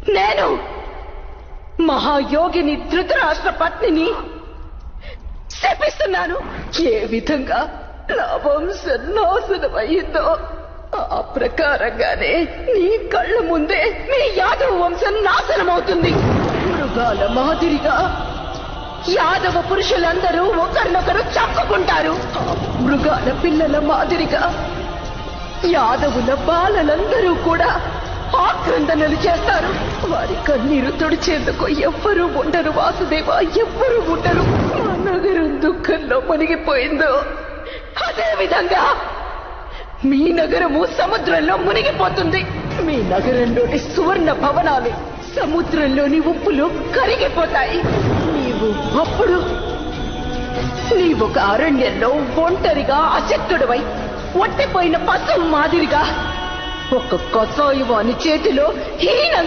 నేను మహాయోగిని ధృతరాష్ట్ర పత్నిని శపిస్తున్నాను. ఏ విధంగా నా వంశం నాశనమయ్యిందో ఆ ప్రకారంగానే నీ కళ్ళ ముందే మీ యాదవ వంశం నాశనమవుతుంది. మృగాల మాదిరిగా యాదవ పురుషులందరూ ఒకరినొకరు చంపుకుంటారు. మృగాల పిల్లల మాదిరిగా యాదవుల బాలలందరూ కూడా ఆక్రందనలు చేస్తారు. వారి కన్నీరు తుడిచేందుకు ఎవ్వరూ ఉండరు వాసుదేవ, ఎవ్వరూ ఉండరు. మా నగరం దుఃఖంలో మునిగిపోయిందో అదే విధంగా మీ నగరము సముద్రంలో మునిగిపోతుంది. మీ నగరంలోని సువర్ణ భవనాలు సముద్రంలోని ఉప్పులు కరిగిపోతాయి. అప్పుడు నీవొక అరణ్యంలో ఒంటరిగా అశక్తుడివై ఒట్టిపోయిన పశువు మాదిరిగా ఒక కసాయి వాని చేతిలో హీనంగా